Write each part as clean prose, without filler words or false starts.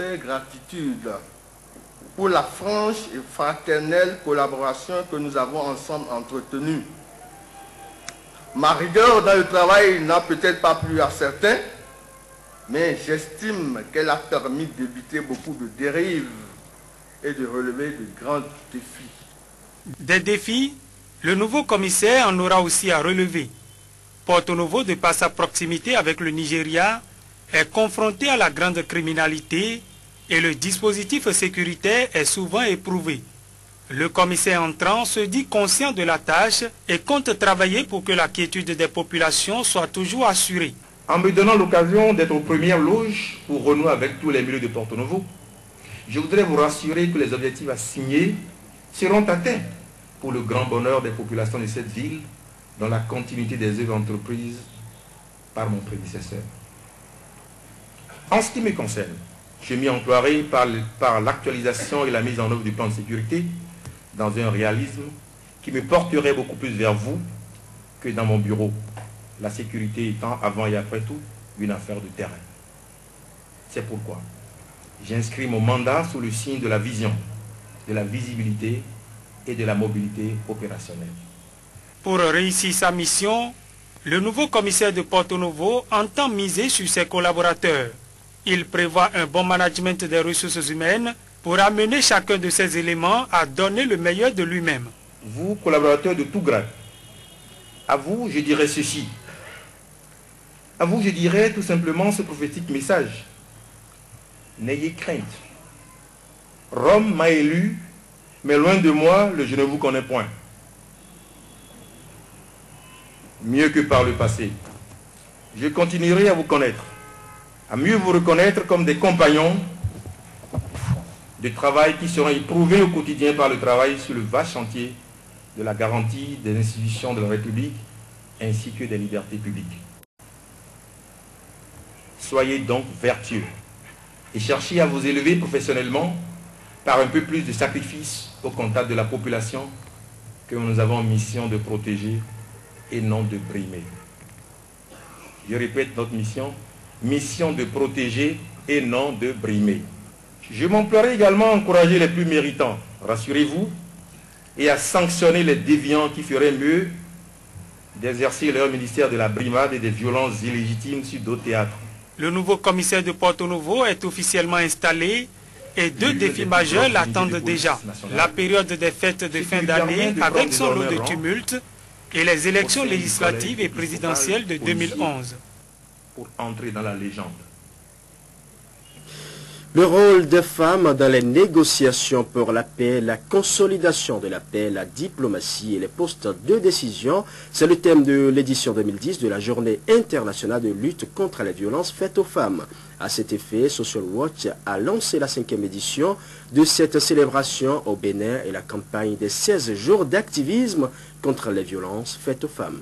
Gratitude pour la franche et fraternelle collaboration que nous avons ensemble entretenue. Ma rigueur dans le travail n'a peut-être pas plu à certains, mais j'estime qu'elle a permis d'éviter beaucoup de dérives et de relever de grands défis. Des défis, le nouveau commissaire en aura aussi à relever. Porto Novo, de par sa proximité avec le Nigeria, est confronté à la grande criminalité et le dispositif sécuritaire est souvent éprouvé. Le commissaire entrant se dit conscient de la tâche et compte travailler pour que la quiétude des populations soit toujours assurée. En me donnant l'occasion d'être aux premières loges pour renouer avec tous les milieux de Porto Novo, je voudrais vous rassurer que les objectifs assignés seront atteints pour le grand bonheur des populations de cette ville dans la continuité des œuvres entreprises par mon prédécesseur. En ce qui me concerne, je m'y emploierai par l'actualisation et la mise en œuvre du plan de sécurité dans un réalisme qui me porterait beaucoup plus vers vous que dans mon bureau, la sécurité étant avant et après tout une affaire de terrain. C'est pourquoi j'inscris mon mandat sous le signe de la vision, de la visibilité et de la mobilité opérationnelle. Pour réussir sa mission, le nouveau commissaire de Porto Novo entend miser sur ses collaborateurs. Il prévoit un bon management des ressources humaines pour amener chacun de ces éléments à donner le meilleur de lui-même. Vous, collaborateurs de tout grade, à vous, je dirais ceci. À vous, je dirais tout simplement ce prophétique message. N'ayez crainte. Rome m'a élu, mais loin de moi, je ne vous connais point. Mieux que par le passé. Je continuerai à vous connaître, à mieux vous reconnaître comme des compagnons de travail qui seront éprouvés au quotidien par le travail sur le vaste chantier de la garantie des institutions de la République ainsi que des libertés publiques. Soyez donc vertueux et cherchez à vous élever professionnellement par un peu plus de sacrifice au contact de la population que nous avons mission de protéger et non de brimer. Je répète notre mission, mission de protéger et non de brimer. Je m'emploierai également à encourager les plus méritants, rassurez-vous, et à sanctionner les déviants qui feraient mieux d'exercer leur ministère de la brimade et des violences illégitimes sur d'autres théâtres. Le nouveau commissaire de Porto Novo est officiellement installé et deux défis majeurs l'attendent déjà. La période des fêtes de fin d'année avec son lot de tumulte et les élections législatives et présidentielles de 2011. Pour entrer dans la légende. Le rôle des femmes dans les négociations pour la paix, la consolidation de la paix, la diplomatie et les postes de décision, c'est le thème de l'édition 2010 de la Journée internationale de lutte contre les violences faites aux femmes. À cet effet, Social Watch a lancé la 5e édition de cette célébration au Bénin et la campagne des 16 jours d'activisme contre les violences faites aux femmes.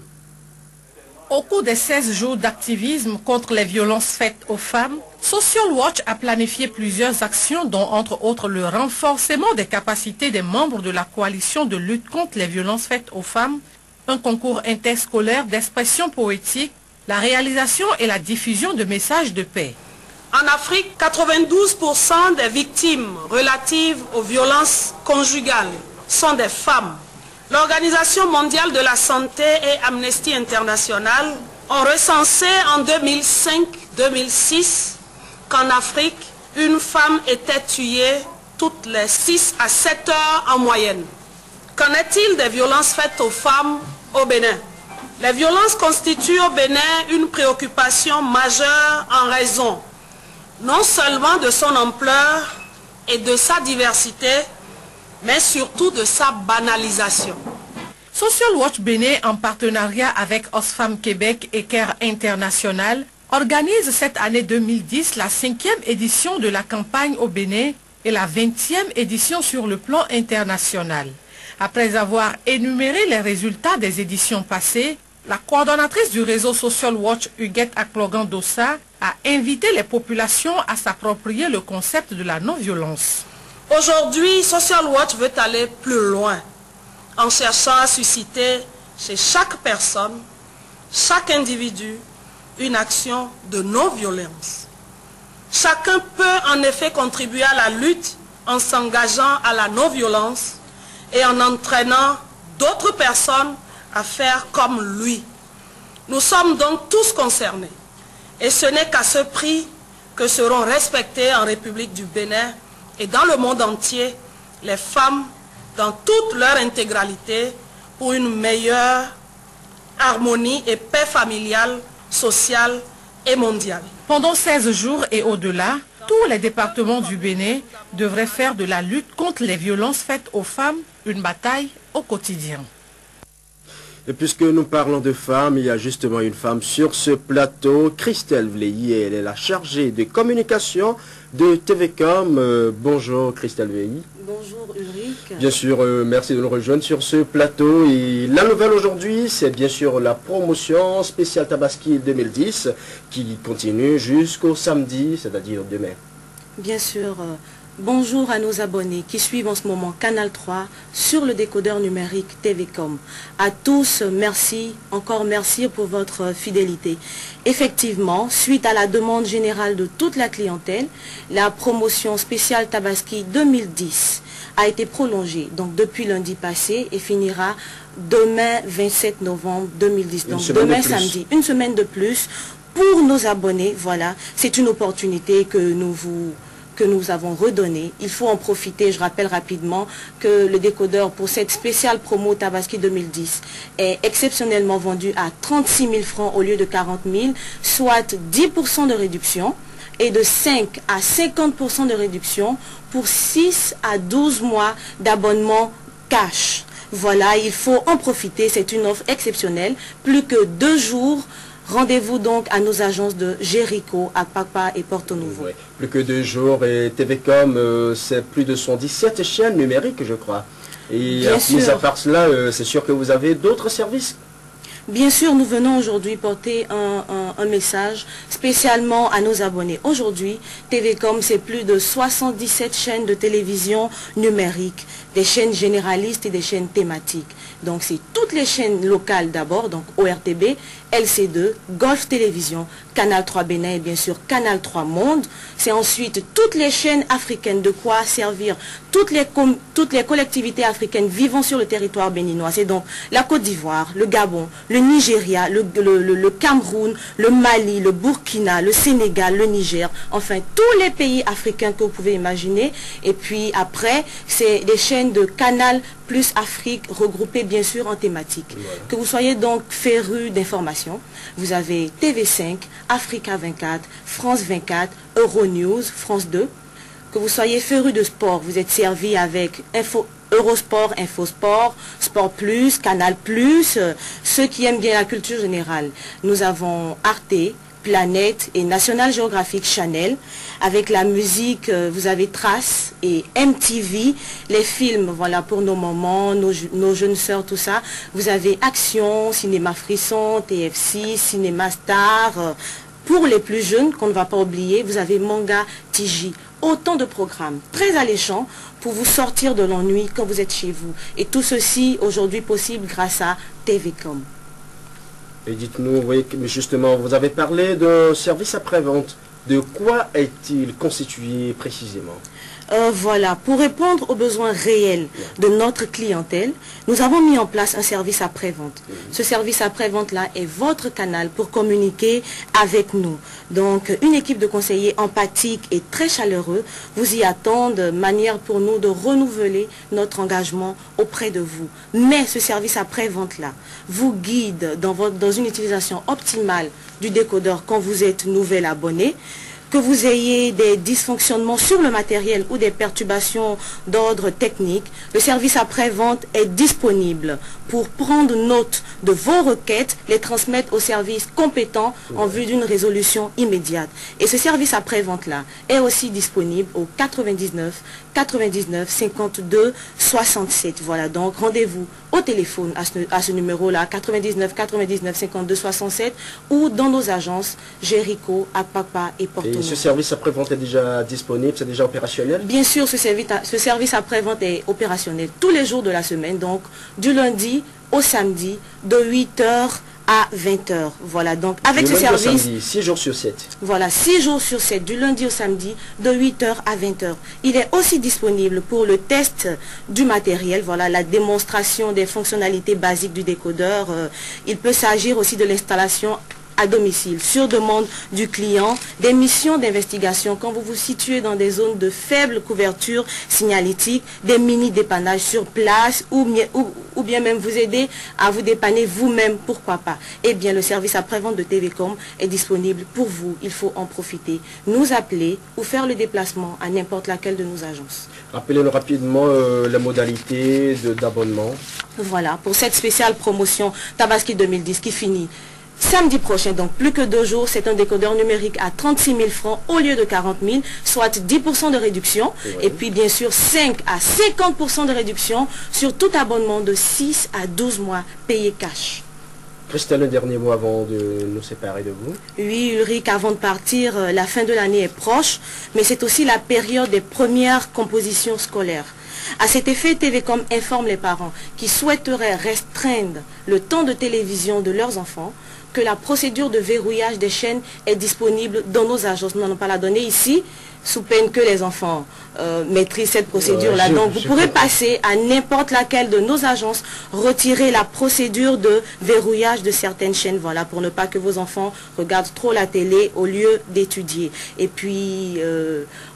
Au cours des 16 jours d'activisme contre les violences faites aux femmes, Social Watch a planifié plusieurs actions dont entre autres le renforcement des capacités des membres de la coalition de lutte contre les violences faites aux femmes, un concours interscolaire d'expression poétique, la réalisation et la diffusion de messages de paix. En Afrique, 92% des victimes relatives aux violences conjugales sont des femmes. L'Organisation mondiale de la santé et Amnesty International ont recensé en 2005-2006 qu'en Afrique, une femme était tuée toutes les 6 à 7 heures en moyenne. Qu'en est-il des violences faites aux femmes au Bénin? Les violences constituent au Bénin une préoccupation majeure en raison non seulement de son ampleur et de sa diversité, mais surtout de sa banalisation. Social Watch Bénin, en partenariat avec Oxfam Québec et Care International, organise cette année 2010 la 5e édition de la campagne au Bénin et la 20e édition sur le plan international. Après avoir énuméré les résultats des éditions passées, la coordonnatrice du réseau Social Watch, Huguette Aklogan-Dossa, a invité les populations à s'approprier le concept de la non-violence. Aujourd'hui, Social Watch veut aller plus loin en cherchant à susciter chez chaque personne, chaque individu, une action de non-violence. Chacun peut en effet contribuer à la lutte en s'engageant à la non-violence et en entraînant d'autres personnes à faire comme lui. Nous sommes donc tous concernés et ce n'est qu'à ce prix que seront respectées en République du Bénin et dans le monde entier les femmes dans toute leur intégralité pour une meilleure harmonie et paix familiale, sociale et mondiale. Pendant 16 jours et au-delà, tous les départements du Bénin devraient faire de la lutte contre les violences faites aux femmes une bataille au quotidien. Et puisque nous parlons de femmes, il y a justement une femme sur ce plateau, Christelle Vleilly, elle est la chargée de communication de TVCOM. Bonjour Christelle Vleilly. Bonjour Ulrich. Bien sûr, merci de nous rejoindre sur ce plateau. Et la nouvelle aujourd'hui, c'est bien sûr la promotion spéciale Tabaski 2010 qui continue jusqu'au samedi, c'est-à-dire demain. Bien sûr. Bonjour à nos abonnés qui suivent en ce moment Canal 3 sur le décodeur numérique TVCOM. À tous, merci, encore merci pour votre fidélité. Effectivement, suite à la demande générale de toute la clientèle, la promotion spéciale Tabaski 2010 a été prolongée, donc depuis lundi passé, et finira demain 27 novembre 2010. Donc demain samedi, une semaine de plus pour nos abonnés. Voilà, c'est une opportunité que nous avons redonné. Il faut en profiter. Je rappelle rapidement que le décodeur pour cette spéciale promo Tabaski 2010 est exceptionnellement vendu à 36 000 francs au lieu de 40 000, soit 10% de réduction et de 5 à 50% de réduction pour 6 à 12 mois d'abonnement cash. Voilà, il faut en profiter. C'est une offre exceptionnelle. Plus que 2 jours. Rendez-vous donc à nos agences de Jéricho, Apapa et Porto Novo. Oui, plus que 2 jours et TVCOM, c'est plus de 117 chaînes numériques, je crois. Et mis à part cela, c'est sûr que vous avez d'autres services. Bien sûr, nous venons aujourd'hui porter un message spécialement à nos abonnés. Aujourd'hui, TVCOM, c'est plus de 77 chaînes de télévision numérique, des chaînes généralistes et des chaînes thématiques. Donc, c'est toutes les chaînes locales d'abord, donc ORTB, LC2, Golf Télévision, Canal 3 Bénin et bien sûr Canal 3 Monde. C'est ensuite toutes les chaînes africaines, de quoi servir toutes les collectivités africaines vivant sur le territoire béninois. C'est donc la Côte d'Ivoire, le Gabon, le Nigeria, le Cameroun, le Mali, le Burkina, le Sénégal, le Niger, enfin tous les pays africains que vous pouvez imaginer. Et puis après, c'est des chaînes de Canal plus Afrique regroupées bien sûr en thématique. Voilà. Que vous soyez donc férus d'informations, vous avez TV5, Africa 24, France 24, Euronews, France 2. Que vous soyez férus de sport, vous êtes servi avec Eurosport, Infosport, Sport Plus, Canal Plus, ceux qui aiment bien la culture générale. Nous avons Arte, Planète et National Geographic Channel. Avec la musique, vous avez Trace et MTV, les films, voilà, pour nos mamans, nos jeunes sœurs, tout ça. Vous avez Action, Cinéma Frisson, TF6, Cinéma Star. Pour les plus jeunes, qu'on ne va pas oublier, vous avez Manga, TJ. Autant de programmes très alléchants pour vous sortir de l'ennui quand vous êtes chez vous. Et tout ceci, aujourd'hui, possible grâce à TVCOM. Et dites-nous, oui, justement, vous avez parlé de service après-vente. De quoi est-il constitué précisément? Voilà, pour répondre aux besoins réels de notre clientèle, nous avons mis en place un service après-vente. Ce service après-vente-là est votre canal pour communiquer avec nous. Donc, une équipe de conseillers empathiques et très chaleureux vous y attend de manière pour nous de renouveler notre engagement auprès de vous. Mais ce service après-vente-là vous guide dans une utilisation optimale du décodeur quand vous êtes nouvel abonné. Que vous ayez des dysfonctionnements sur le matériel ou des perturbations d'ordre technique, le service après-vente est disponible pour prendre note de vos requêtes, les transmettre au service compétent en vue d'une résolution immédiate. Et ce service après-vente-là est aussi disponible au 99 99 52 67. Voilà, donc rendez-vous au téléphone à ce numéro-là, 99 99 52 67, ou dans nos agences Jéricho, Apapa et Porto Novo. Et ce service après-vente est déjà disponible, c'est déjà opérationnel? Bien sûr, ce service après-vente est opérationnel tous les jours de la semaine, donc du lundi au samedi, de 8h à 20h. Voilà, donc avec ce service... Samedi, 6 jours sur 7. Voilà, 6 jours sur 7, du lundi au samedi, de 8h à 20h. Il est aussi disponible pour le test du matériel, voilà, la démonstration des fonctionnalités basiques du décodeur. Il peut s'agir aussi de l'installation à domicile, sur demande du client, des missions d'investigation quand vous vous situez dans des zones de faible couverture signalétique, des mini-dépannages sur place ou bien même vous aider à vous dépanner vous-même, pourquoi pas. Eh bien, le service après-vente de TVcom est disponible pour vous. Il faut en profiter. Nous appeler ou faire le déplacement à n'importe laquelle de nos agences. Rappelez-nous rapidement les modalités d'abonnement. Voilà, pour cette spéciale promotion Tabaski 2010 qui finit samedi prochain, donc plus que 2 jours, c'est un décodeur numérique à 36 000 francs au lieu de 40 000, soit 10% de réduction. Et puis bien sûr 5 à 50% de réduction sur tout abonnement de 6 à 12 mois payé cash. Christelle, un dernier mot avant de nous séparer de vous. Oui, Ulrich, avant de partir, la fin de l'année est proche, mais c'est aussi la période des premières compositions scolaires. À cet effet, TVcom informe les parents qui souhaiteraient restreindre le temps de télévision de leurs enfants que la procédure de verrouillage des chaînes est disponible dans nos agences. Nous n'allons pas la donner ici, sous peine que les enfants maîtrisent cette procédure-là. Donc vous pourrez passer à n'importe laquelle de nos agences, retirer la procédure de verrouillage de certaines chaînes, voilà, pour ne pas que vos enfants regardent trop la télé au lieu d'étudier. Et puis,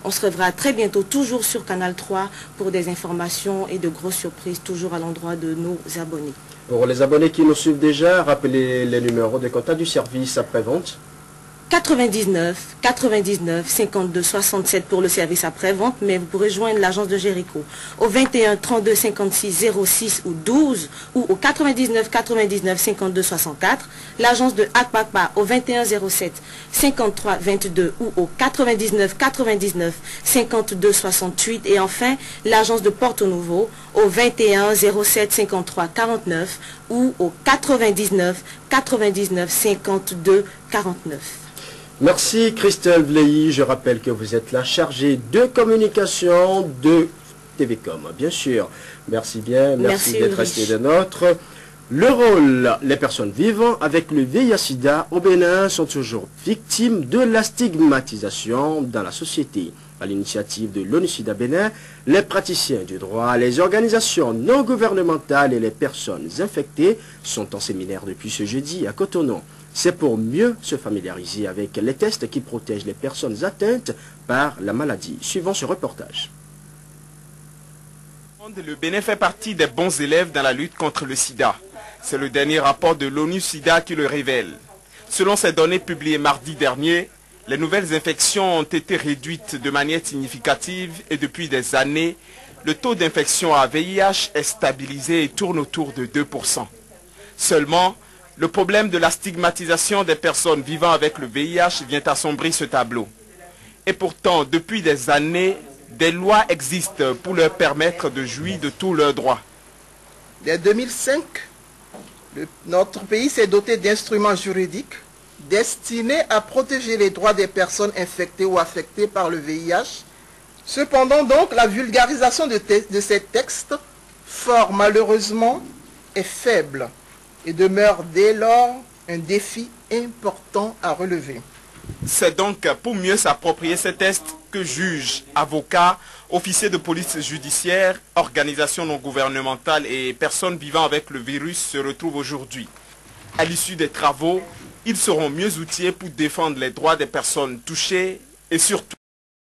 on se reverra très bientôt, toujours sur Canal 3, pour des informations et de grosses surprises, toujours à l'endroit de nos abonnés. Pour les abonnés qui nous suivent déjà, rappelez les numéros de contact du service après-vente. 99 99 52 67 pour le service après-vente, mais vous pourrez joindre l'agence de Jéricho au 21 32 56 06 ou 12 ou au 99 99 52 64, l'agence de Akpakpa au 21 07 53 22 ou au 99 99 52 68 et enfin l'agence de Porto Novo au 21 07 53 49 ou au 99 99 52 49. Merci Christelle Vleilly, je rappelle que vous êtes la chargée de communication de TVcom, bien sûr. Merci bien, merci d'être resté des nôtres. Le rôle, les personnes vivant avec le VIH-Sida au Bénin sont toujours victimes de la stigmatisation dans la société. À l'initiative de l'ONU-SIDA Bénin, les praticiens du droit, les organisations non gouvernementales et les personnes infectées sont en séminaire depuis ce jeudi à Cotonou. C'est pour mieux se familiariser avec les tests qui protègent les personnes atteintes par la maladie. Suivons ce reportage. Le Bénin fait partie des bons élèves dans la lutte contre le sida. C'est le dernier rapport de l'ONU-SIDA qui le révèle. Selon ces données publiées mardi dernier, les nouvelles infections ont été réduites de manière significative et depuis des années, le taux d'infection à VIH est stabilisé et tourne autour de 2%. Seulement, le problème de la stigmatisation des personnes vivant avec le VIH vient assombrir ce tableau. Et pourtant, depuis des années, des lois existent pour leur permettre de jouir de tous leurs droits. Dès 2005, notre pays s'est doté d'instruments juridiques destinés à protéger les droits des personnes infectées ou affectées par le VIH. Cependant, donc, la vulgarisation de ces textes, fort malheureusement, est faible et demeure dès lors un défi important à relever. C'est donc pour mieux s'approprier ces tests que juges, avocats, officiers de police judiciaire, organisations non gouvernementales et personnes vivant avec le virus se retrouvent aujourd'hui. À l'issue des travaux, ils seront mieux outillés pour défendre les droits des personnes touchées et surtout